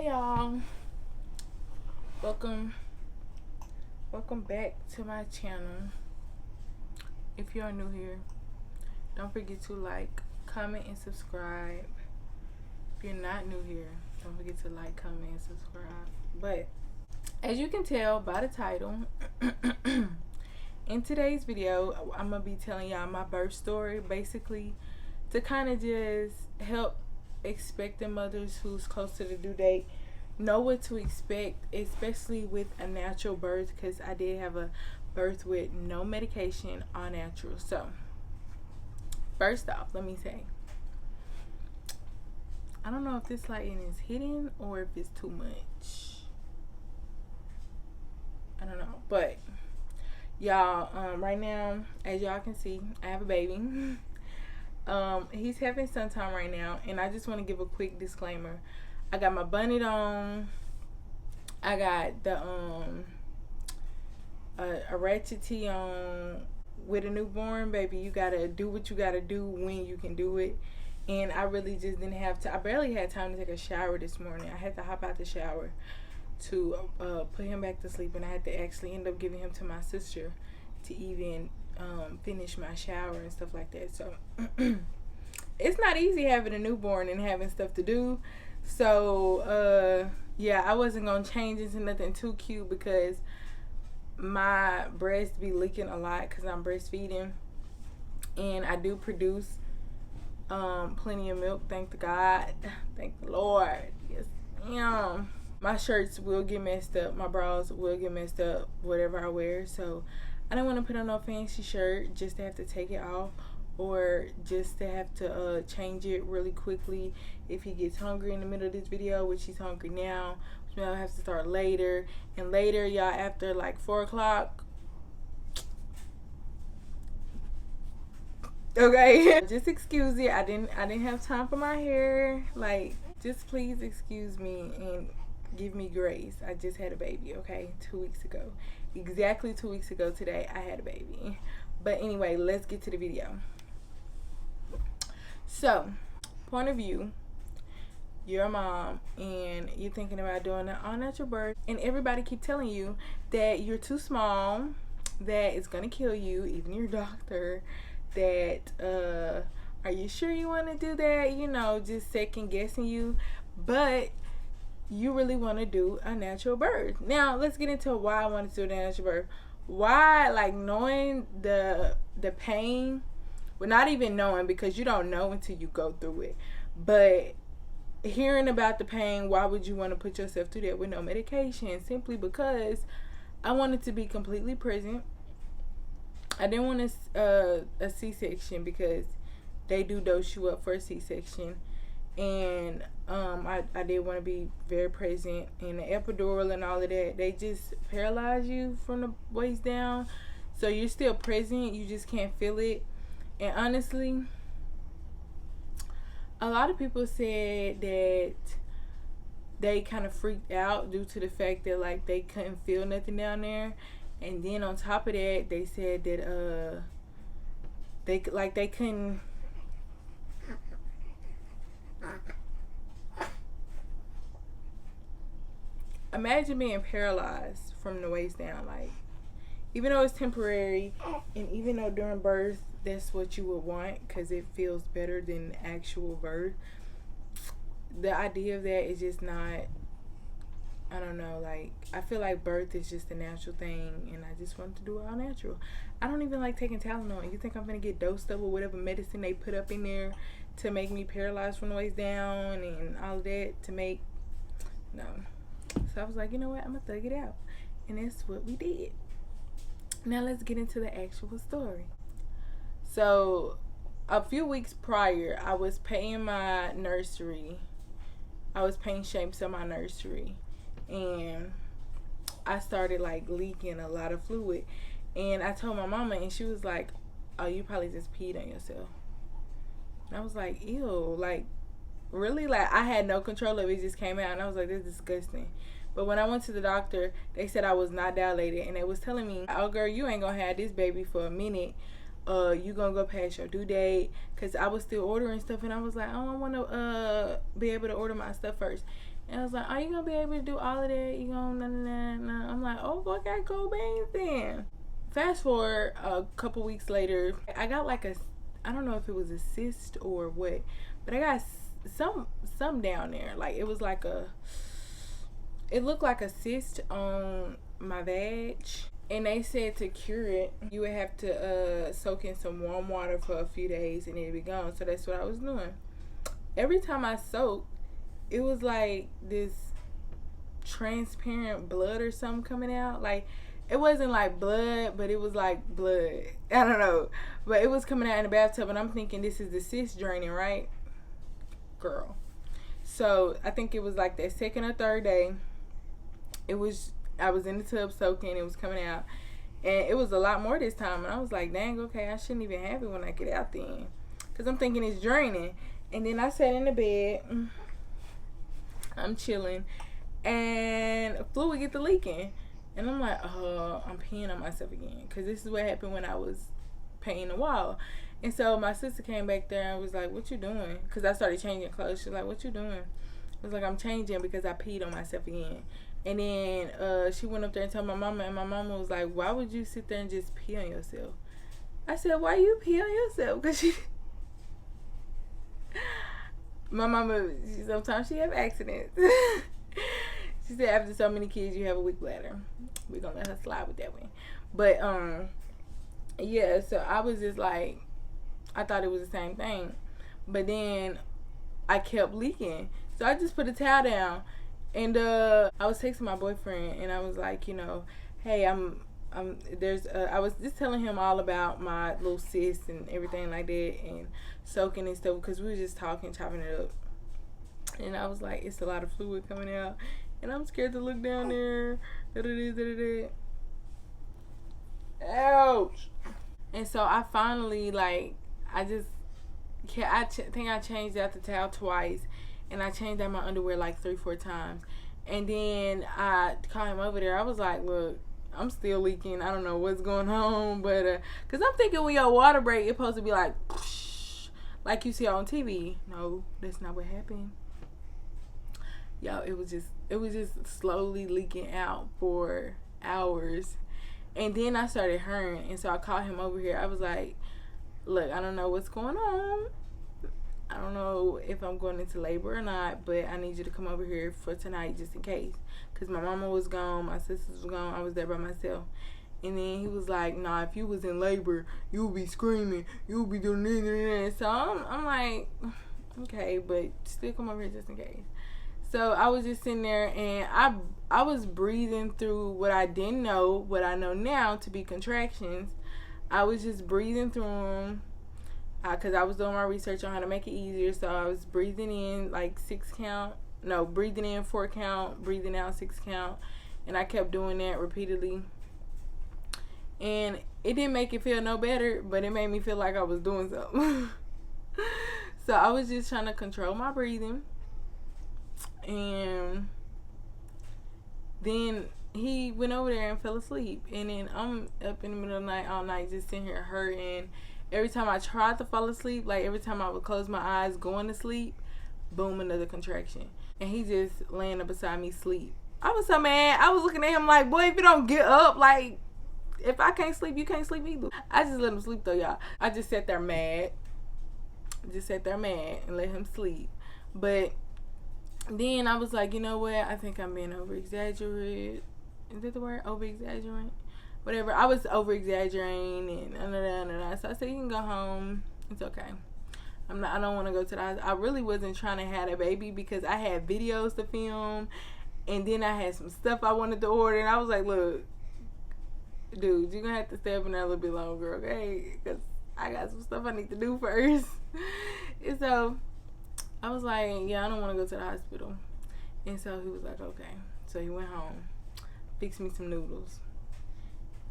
Hey y'all, welcome back to my channel. If you're new here, don't forget to like, comment, and subscribe. If you're not new here, don't forget to like, comment, and subscribe. But as you can tell by the title, in today's video I'm gonna be telling y'all my birth story, basically to kind of just help expecting mothers who's close to the due date know what to expect, especially with a natural birth, because I did have a birth with no medication, all natural. So first off, let me say, I don't know if this lighting is hitting or if it's too much. I don't know, but y'all, right now, as y'all can see, I have a baby. He's having sun time right now, and I just want to give a quick disclaimer. I got my bonnet on. I got the a ratchet tee on. With a newborn baby, you gotta do what you gotta do when you can do it. And I really just didn't have to. I barely had time to take a shower this morning. I had to hop out the shower to put him back to sleep, and I had to actually end up giving him to my sister to even finish my shower and stuff like that. So it's not easy having a newborn and having stuff to do. So yeah, I wasn't gonna change into nothing too cute because my breast be leaking a lot because I'm breastfeeding, and I do produce plenty of milk, thank the God, thank the Lord. Yes, my shirts will get messed up, my bras will get messed up, whatever I wear. So I don't want to put on no fancy shirt just to have to take it off, or just to have to change it really quickly if he gets hungry in the middle of this video, which he's hungry now, which means I'll have to start later. And later, y'all, after like 4 o'clock, okay, just excuse it. I didn't have time for my hair. Like, just please excuse me and give me grace. I just had a baby, okay? 2 weeks ago. Exactly 2 weeks ago today, I had a baby. But anyway, let's get to the video. So, point of view, you're a mom and you're thinking about doing an all-natural birth, and everybody keep telling you that you're too small, that it's gonna kill you, even your doctor, that are you sure you want to do that, just second guessing you, but you really want to do a natural birth. Now let's get into why I wanted to do a natural birth. Why, like, knowing the pain, well, not even knowing, because you don't know until you go through it, but hearing about the pain, why would you want to put yourself through that with no medication? Simply because I wanted to be completely present. I didn't want a C-section because they do dose you up for a C-section, and I did want to be very present. And the epidural and all of that, they just paralyze you from the waist down, so you're still present, you just can't feel it. And honestly, a lot of people said that they kind of freaked out due to the fact that, like, they couldn't feel nothing down there. And then on top of that, they said that they couldn't. Imagine being paralyzed from the waist down. Like, even though it's temporary, and even though during birth that's what you would want because it feels better than actual birth, the idea of that is just not, I don't know, like, I feel like birth is just a natural thing, and I just wanted to do it all natural. I don't even like taking Tylenol. You think I'm gonna get dosed up with whatever medicine they put up in there to make me paralyzed from the waist down and all of that to make, no. So I was like, you know what, I'm gonna thug it out, and that's what we did. Now let's get into the actual story. So a few weeks prior, I was paying my nursery. I was painting shapes on my nursery, and I started like leaking a lot of fluid. And I told my mama, and she was like, oh, you probably just peed on yourself. And I was like, ew, like, really? Like, I had no control of it. It just came out, and I was like, this is disgusting. But when I went to the doctor, they said I was not dilated, and they was telling me, oh girl, you ain't gonna have this baby for a minute. You gonna go past your due date, because I was still ordering stuff, and I was like, oh, I want to be able to order my stuff first. And I was like, are you gonna be able to do all of that? You gonna nah. I'm like, oh, okay, cool beans then. Fast forward a couple weeks later, I got like I don't know if it was a cyst or what, but I got some down there. Like it was like it looked like a cyst on my vag. And they said to cure it, you would have to soak in some warm water for a few days and it'd be gone. So that's what I was doing. Every time I soaked, it was like this transparent blood or something coming out. Like, it wasn't like blood, but it was like blood. I don't know. But it was coming out in the bathtub, and I'm thinking this is the cyst draining, right? Girl. So I think it was like that second or third day. I was in the tub soaking, it was coming out, and it was a lot more this time, and I was like, dang, okay, I shouldn't even have it when I get out then, because I'm thinking it's draining. And then I sat in the bed, I'm chilling, and fluid get to leaking, and I'm like, I'm peeing on myself again, because this is what happened when I was painting the wall. And so my sister came back there and was like, what you doing? Because I started changing clothes. She's like, what you doing? I was like, I'm changing because I peed on myself again. And then she went up there and told my mama, and my mama was like, why would you sit there and just pee on yourself? I said, why you pee on yourself? Because my mama, sometimes she have accidents. She said, after so many kids, you have a weak bladder. We're going to let her slide with that one. But, yeah, so I was just like, I thought it was the same thing. But then I kept leaking. So I just put a towel down. And I was texting my boyfriend, and I was like, hey, I was just telling him all about my little cyst and everything like that, and soaking and stuff, because we were just talking, chopping it up. And I was like, it's a lot of fluid coming out, and I'm scared to look down there. Ouch. And so I finally, like, I think I changed out the towel twice. And I changed out my underwear like 3-4 times. And then I called him over there. I was like, look, I'm still leaking. I don't know what's going on. But, because I'm thinking when your water break, it's supposed to be like, like you see on TV. No, that's not what happened. Yo, it was just slowly leaking out for hours. And then I started hurting. And so I called him over here. I was like, look, I don't know what's going on. I don't know if I'm going into labor or not, but I need you to come over here for tonight just in case. Because my mama was gone, my sisters was gone, I was there by myself. And then he was like, nah, if you was in labor, you would be screaming, you would be doing this. So I'm like, okay, but still come over here just in case. So I was just sitting there, and I was breathing through what I didn't know, what I know now to be contractions. I was just breathing through them. Because I was doing my research on how to make it easier. So I was breathing in like 6 count. No, breathing in 4 count. Breathing out 6 count. And I kept doing that repeatedly. And it didn't make it feel no better. But it made me feel like I was doing something. So I was just trying to control my breathing. And then he went over there and fell asleep. And then I'm up in the middle of the night all night just sitting here hurting. Every time I tried to fall asleep, like every time I would close my eyes going to sleep, boom, another contraction. And he just laying up beside me sleep. I was so mad. I was looking at him like, boy, if you don't get up, like, if I can't sleep, you can't sleep either. I just let him sleep though, y'all. I just sat there mad. And let him sleep. But then I was like, you know what? I think I'm being over-exaggerated. Is that the word? Over-exaggerate? Whatever. I was over-exaggerating and so I said, you can go home. It's okay. I don't want to go to the hospital. I really wasn't trying to have a baby because I had videos to film, and then I had some stuff I wanted to order, and I was like, look, dude, you're going to have to stay up in there a little bit longer, okay? Because I got some stuff I need to do first. And so I was like, yeah, I don't want to go to the hospital. And so he was like, okay. So he went home, fixed me some noodles.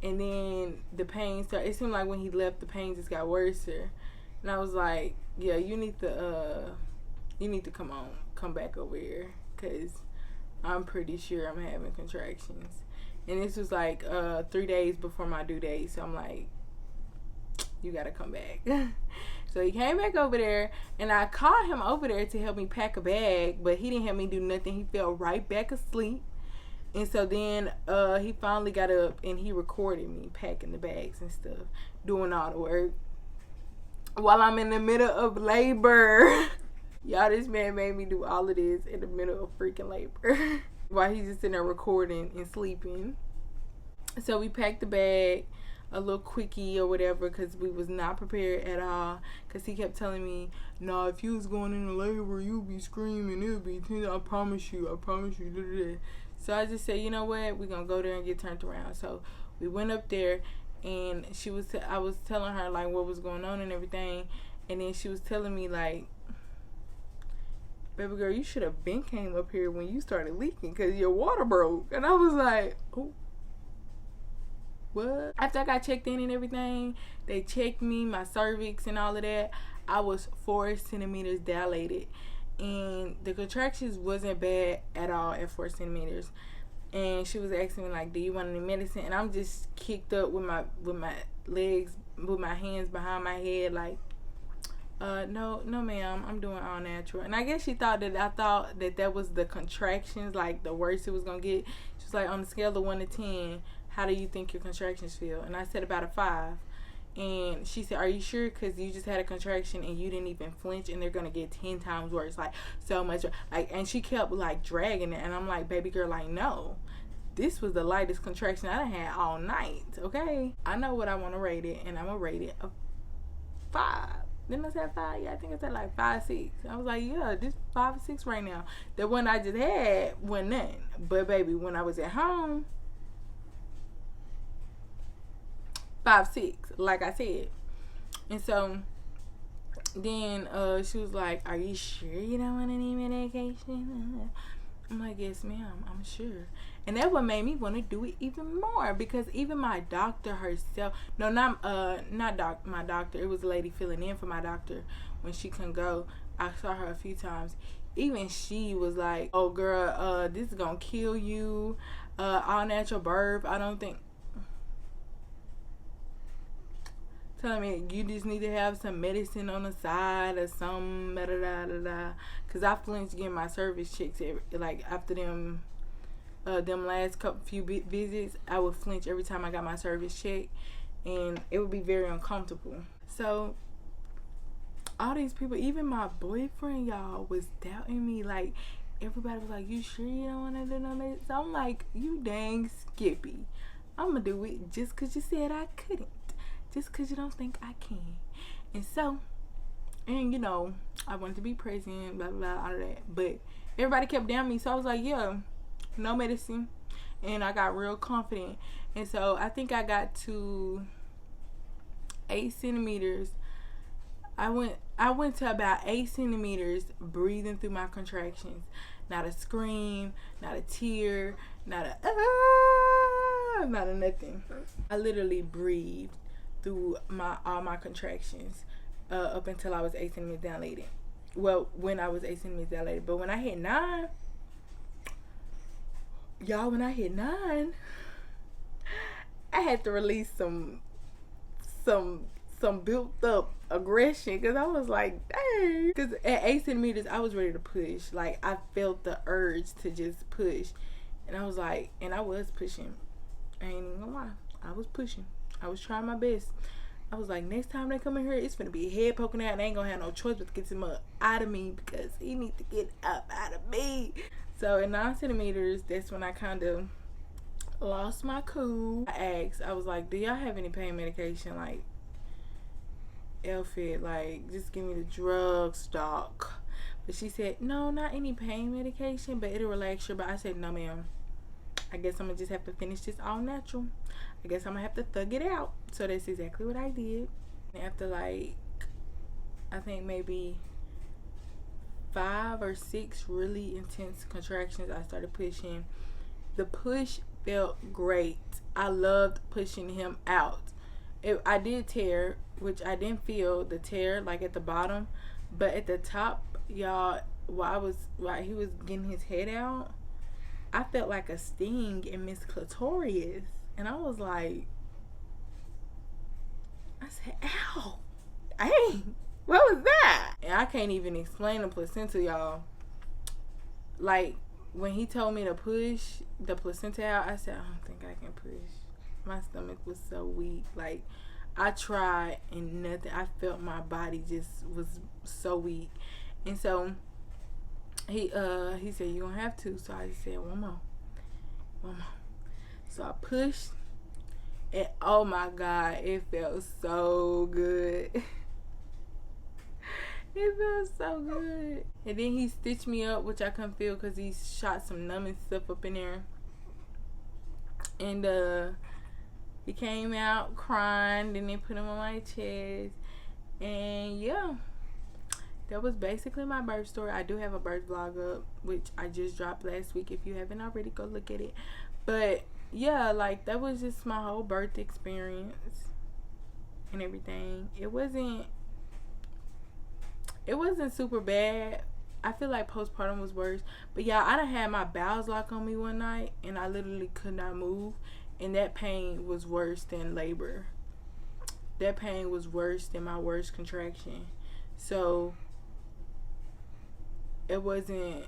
And then the pain started. It seemed like when he left, the pain just got worse. And I was like, yeah, you need to come back over here, because I'm pretty sure I'm having contractions. And this was like 3 days before my due date. So I'm like, you got to come back. So he came back over there, and I called him over there to help me pack a bag, but he didn't help me do nothing. He fell right back asleep. And so then he finally got up and he recorded me packing the bags and stuff, doing all the work while I'm in the middle of labor. Y'all, this man made me do all of this in the middle of freaking labor while he's just sitting there recording and sleeping. So we packed the bag, a little quickie or whatever, because we was not prepared at all. Because he kept telling me, "No, if you was going into labor, you'd be screaming. It'll be, I promise you, I promise you." So I just said, you know what? We're going to go there and get turned around. So we went up there, and I was telling her, like, what was going on and everything. And then she was telling me, like, "Baby girl, you should have been came up here when you started leaking because your water broke." And I was like, oh, what? After I got checked in and everything, they checked me, my cervix and all of that. I was 4 centimeters dilated. And the contractions wasn't bad at all at 4 centimeters. And she was asking me, like, do you want any medicine? And I'm just kicked up with my legs, with my hands behind my head, like, no ma'am, I'm doing all natural. And I guess she thought that I thought that was the contractions, like the worst it was gonna get. She was like, on a scale of 1 to 10, how do you think your contractions feel? And I said about a 5. And she said, are you sure? Because you just had a contraction and you didn't even flinch, and they're gonna get 10 times worse, like so much, like. And she kept like dragging it, and I'm like, baby girl, like, no, this was the lightest contraction I had all night. Okay, I know what I want to rate it, and I'm gonna rate it a 5. Didn't I say 5? Yeah, I think I said like 5, 6. I was like, yeah, this 5 or 6 right now. The one I just had wasn't nothing. But baby, when I was at home, 5, 6, like I said. And so then she was like, are you sure you don't want any medication? I'm like, yes ma'am, I'm sure. And that what made me want to do it even more, because even my doctor herself, no, not my doctor, it was a lady filling in for my doctor when she couldn't go. I saw her a few times. Even she was like, oh girl, this is gonna kill you, all natural birth. I don't think, telling me you just need to have some medicine on the side or some because I flinched getting my service checks like after them last few visits. I would flinch every time I got my service check, and it would be very uncomfortable. So all these people, even my boyfriend, y'all, was doubting me. Like, everybody was like, you sure you don't want to do no medicine? So I'm like, you dang Skippy, I'm gonna do it just because you said I couldn't, just because you don't think I can. And so, and you know, I wanted to be present, blah blah blah, all of that, but everybody kept down me. So I was like, yeah, no medicine. And I got real confident. And so I think I got to 8 centimeters. I went to about 8 centimeters breathing through my contractions. Not a scream, not a tear, not a not a nothing. I literally breathed through all my contractions up until I was 8 centimeters dilated. Well, when I was 8 centimeters dilated. But when I hit 9, y'all, when I hit 9, I had to release some built up aggression, because I was like, dang. Because at 8 centimeters, I was ready to push. Like, I felt the urge to just push. And I was like, and I was pushing. I ain't even gonna lie. I was pushing. I was trying my best. I was like, next time they come in here, it's gonna be a head poking out, and I ain't gonna have no choice but to get him up out of me, because he needs to get up out of me. So at 9 centimeters, that's when I kind of lost my cool. I asked, I was like, do y'all have any pain medication? Like, Elfit, like, just give me the drug stock. But she said, no, not any pain medication, but it'll relax you. But I said, no ma'am, I guess I'm gonna just have to finish this all natural. I guess I'm gonna have to thug it out. So that's exactly what I did. And after, like, I think maybe 5 or 6 really intense contractions, I started pushing. The push felt great. I loved pushing him out. I did tear, which I didn't feel the tear like at the bottom, but at the top, y'all, while he was getting his head out, I felt like a sting in Miss Clitorius, and I was like, I said, ow, dang. What was that? And I can't even explain the placenta, y'all. Like, when he told me to push the placenta out, I said, I don't think I can push. My stomach was so weak. Like, I tried and nothing. I felt my body just was so weak. And so he said, you're gonna have to. So I just said, one more. So I pushed, and oh my God, it felt so good. It felt so good. And then he stitched me up, which I couldn't feel because he shot some numbing stuff up in there. And he came out crying. Then they put him on my chest. And yeah, that was basically my birth story. I do have a birth vlog up, which I just dropped last week. If you haven't already, go look at it. But yeah, like, that was just my whole birth experience and everything. It wasn't super bad. I feel like postpartum was worse. But yeah, I done had my bowels lock on me one night, and I literally could not move. And that pain was worse than labor. That pain was worse than my worst contraction. So it wasn't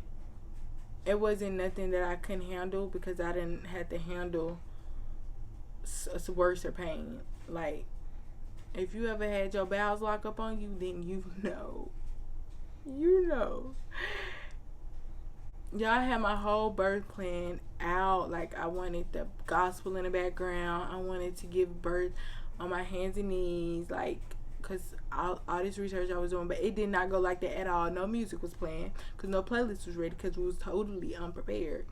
nothing that I couldn't handle, because I didn't have to handle worse pain. Like, if you ever had your bowels lock up on you, then you know. Y'all, I had my whole birth plan out. Like, I wanted the gospel in the background. I wanted to give birth on my hands and knees, like, because all this research I was doing, but it did not go like that at all. No music was playing, because no playlist was ready, because we was totally unprepared.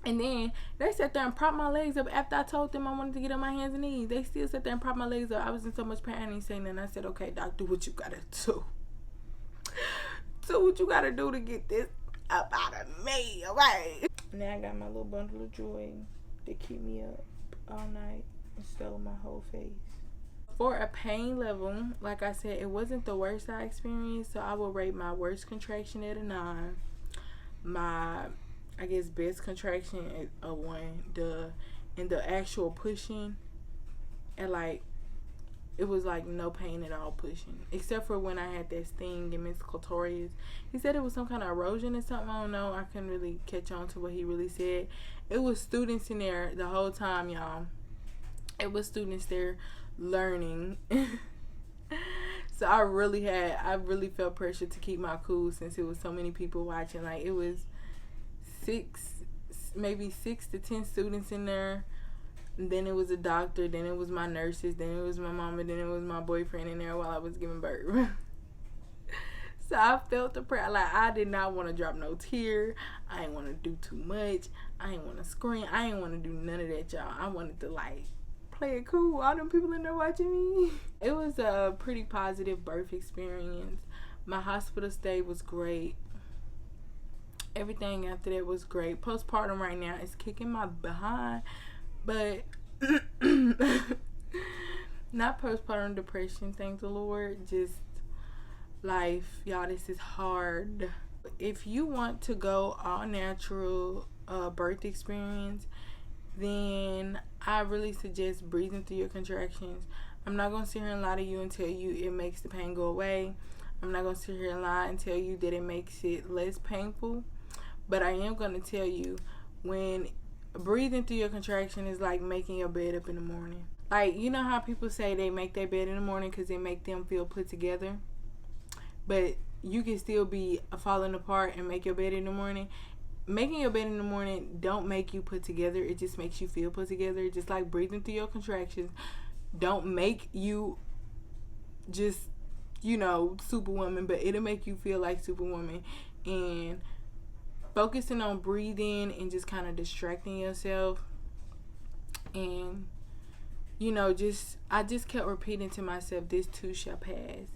And then they sat there and propped my legs up after I told them I wanted to get on my hands and knees. They still sat there and propped my legs up. I was in so much pain, I didn't say nothing. I said, okay, doc, do what you gotta do. Do what you gotta do to get this up out of me, okay? Now I got my little bundle of joy to keep me up all night and stole my whole face. For a pain level, like I said, it wasn't the worst I experienced, so I will rate my worst contraction at a 9. My, I guess, best contraction at a 1. And the actual pushing, at like, it was like no pain at all pushing, except for when I had that sting in Miss Clitorius. He said it was some kind of erosion or something. I don't know. I couldn't really catch on to what he really said. It was students in there the whole time, y'all. It was students there learning. So I really felt pressure to keep my cool, since it was so many people watching. Like, it was maybe 6 to 10 students in there. And then it was a doctor, then it was my nurses, then it was my mama, then it was my boyfriend in there while I was giving birth. So I felt the pressure. Like, I did not want to drop no tear. I didn't want to do too much. I didn't want to scream. I didn't want to do none of that, y'all. I wanted to, like, play it cool. All them people in there watching me. It was a pretty positive birth experience. My hospital stay was great. Everything after that was great. Postpartum right now is kicking my behind. But not postpartum depression, thank the Lord. Just life. Y'all, this is hard. If you want to go all natural birth experience, then I really suggest breathing through your contractions. I'm not going to sit here and lie to you and tell you it makes the pain go away. I'm not going to sit here and lie and tell you that it makes it less painful. But I am going to tell you, when breathing through your contraction is like making your bed up in the morning. Like, you know how people say they make their bed in the morning because it make them feel put together? But you can still be falling apart and make your bed in the morning. Making your bed in the morning don't make you put together. It just makes you feel put together. Just like breathing through your contractions don't make you just, superwoman, but it'll make you feel like superwoman. And focusing on breathing and just kind of distracting yourself, and I just kept repeating to myself, this too shall pass.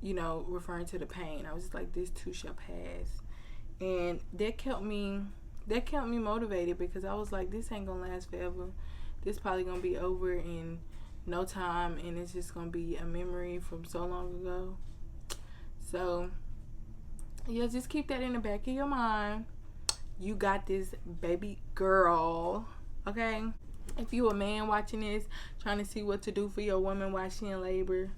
Referring to the pain, I was just like, this too shall pass. And that kept me motivated, because I was like, this ain't gonna last forever. This probably gonna be over in no time, and it's just gonna be a memory from so long ago. So yeah, just keep that in the back of your mind. You got this, baby girl. Okay? If you a man watching this, trying to see what to do for your woman while she in labor,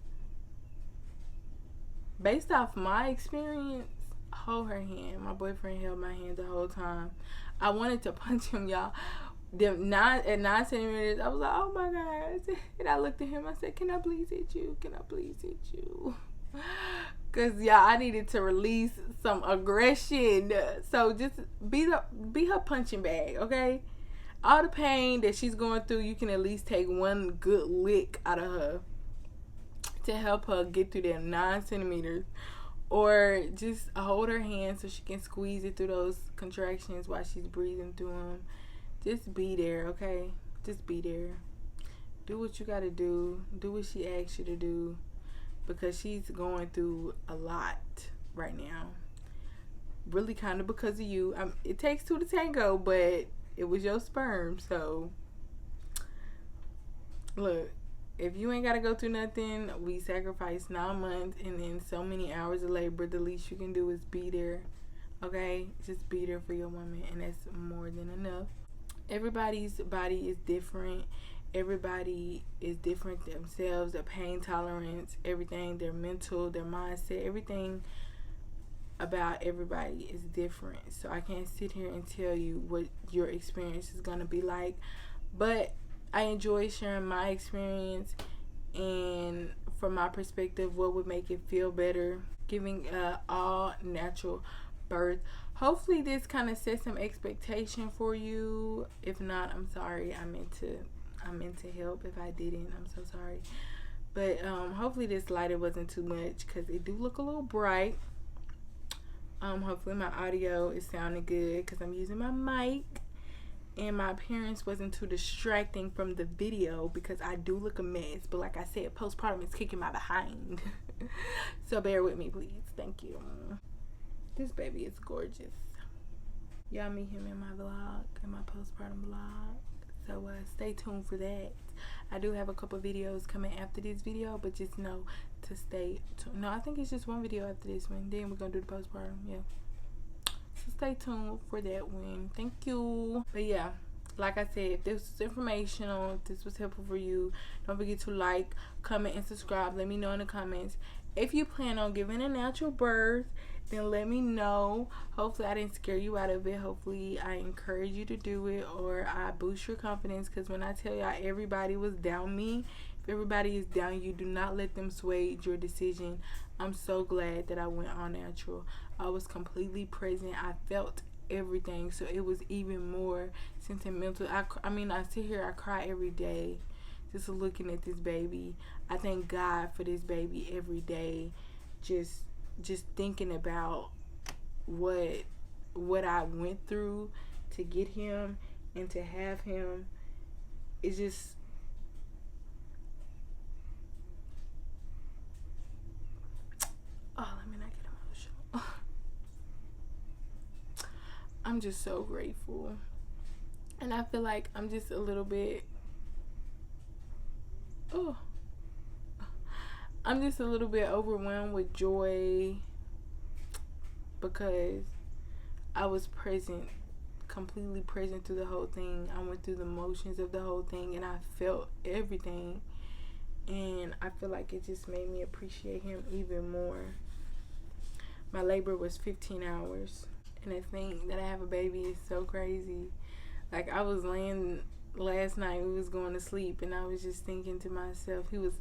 based off my experience, hold her hand. My boyfriend held my hand the whole time. I wanted to punch him, y'all. At 9 centimeters, I was like, oh my God. And I looked at him, I said, can I please hit you? Can I please hit you? Because, y'all, I needed to release some aggression. So just be her punching bag, okay? All the pain that she's going through, you can at least take one good lick out of her to help her get through them 9 centimeters. Or just hold her hand so she can squeeze it through those contractions while she's breathing through them. Just be there, okay? Just be there. Do what you gotta do. Do what she asks you to do. Because she's going through a lot right now. Really kind of because of you. It takes two to tango, but it was your sperm. So, look, if you ain't got to go through nothing, we sacrificed 9 months and then so many hours of labor. The least you can do is be there. Okay? Just be there for your woman. And that's more than enough. Everybody's body is different. Everybody is different themselves, their pain tolerance, everything, their mental, their mindset, everything about everybody is different. So I can't sit here and tell you what your experience is going to be like. But I enjoy sharing my experience and from my perspective, what would make it feel better, giving all natural birth. Hopefully this kind of sets some expectation for you. If not, I'm sorry. I meant to help. If I didn't, I'm so sorry. But hopefully this lighter wasn't too much because it do look a little bright. Hopefully my audio is sounding good because I'm using my mic and my appearance wasn't too distracting from the video because I do look a mess. But like I said, postpartum is kicking my behind. So bear with me, please. Thank you. This baby is gorgeous. Y'all meet him in my vlog, in my postpartum vlog. So stay tuned for that. I do have a couple videos coming after this video, but just know to stay tuned. No, I think it's just one video after this one. Then we're going to do the postpartum. Yeah. So stay tuned for that one. Thank you. But yeah, like I said, if this was informational, if this was helpful for you, don't forget to like, comment, and subscribe. Let me know in the comments. If you plan on giving a natural birth, then let me know. Hopefully I didn't scare you out of it. Hopefully I encourage you to do it, or I boost your confidence. Because when I tell y'all everybody was down me, if everybody is down you, do not let them sway your decision. I'm so glad that I went all natural. I was completely present. I felt everything, so it was even more sentimental. I mean, I sit here, I cry every day just looking at this baby. I thank God for this baby every day. Just thinking about what I went through to get him and to have him. It's just, oh, let me not get emotional. I'm just so grateful. And I feel like I'm just a little bit, I'm just a little bit overwhelmed with joy because I was present, completely present through the whole thing. I went through the motions of the whole thing and I felt everything. And I feel like it just made me appreciate him even more. My labor was 15 hours. And to think that I have a baby is so crazy. Like, I was laying last night, we was going to sleep, and I was just thinking to myself, he was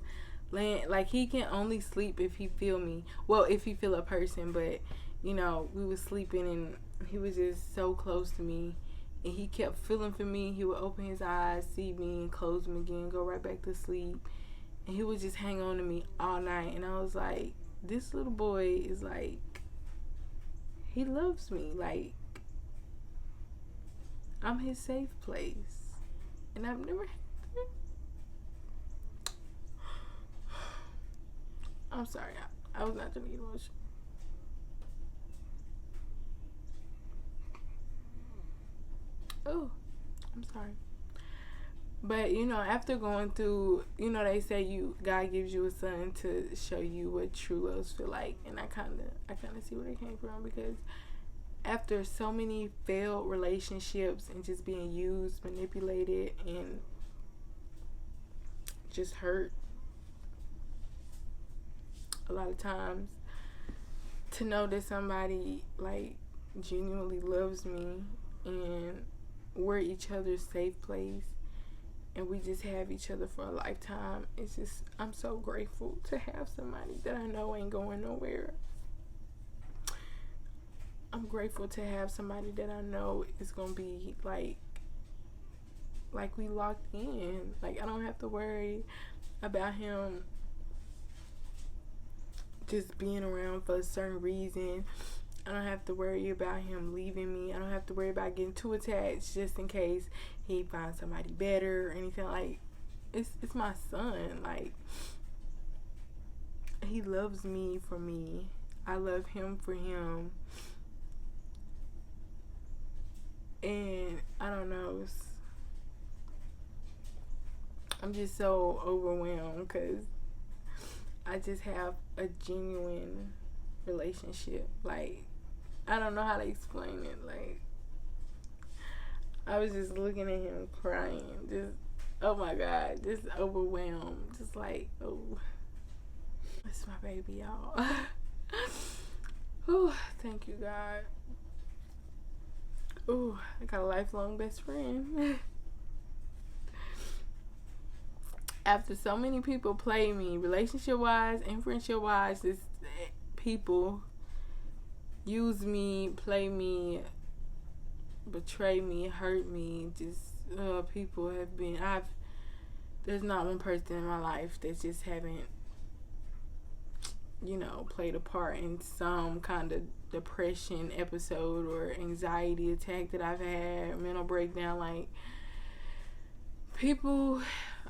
laying, like, he can only sleep if he feel me. Well, if he feel a person, but, you know, we was sleeping, and he was just so close to me, and he kept feeling for me. He would open his eyes, see me, and close them again, go right back to sleep, and he would just hang on to me all night, and I was like, this little boy is like, he loves me, like, I'm his safe place. And I've never had that. I'm sorry. I was not trying to get emotional. Oh, I'm sorry. But, you know, after going through, you know, they say God gives you a son to show you what true loves feel like. And I kind of see where they came from, because after so many failed relationships and just being used, manipulated, and just hurt a lot of times, to know that somebody like genuinely loves me and we're each other's safe place and we just have each other for a lifetime. It's just, I'm so grateful to have somebody that I know ain't going nowhere. I'm grateful to have somebody that I know is gonna be like we locked in. Like, I don't have to worry about him just being around for a certain reason. I don't have to worry about him leaving me. I don't have to worry about getting too attached just in case he finds somebody better or anything. Like, it's my son. Like, he loves me for me. I love him for him. And I don't know, I'm just so overwhelmed because I just have a genuine relationship. Like, I don't know how to explain it. Like, I was just looking at him crying. Just, oh my God, just overwhelmed. Just like, oh, it's my baby, y'all. Oh, thank you, God. Oh, I got a lifelong best friend. After so many people play me, relationship-wise and friendship-wise, just people use me, play me, betray me, hurt me. Just people have been. There's not one person in my life that just haven't, played a part in some kind of depression episode or anxiety attack that I've had, mental breakdown. Like, people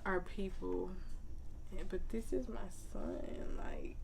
are people, but this is my son. Like,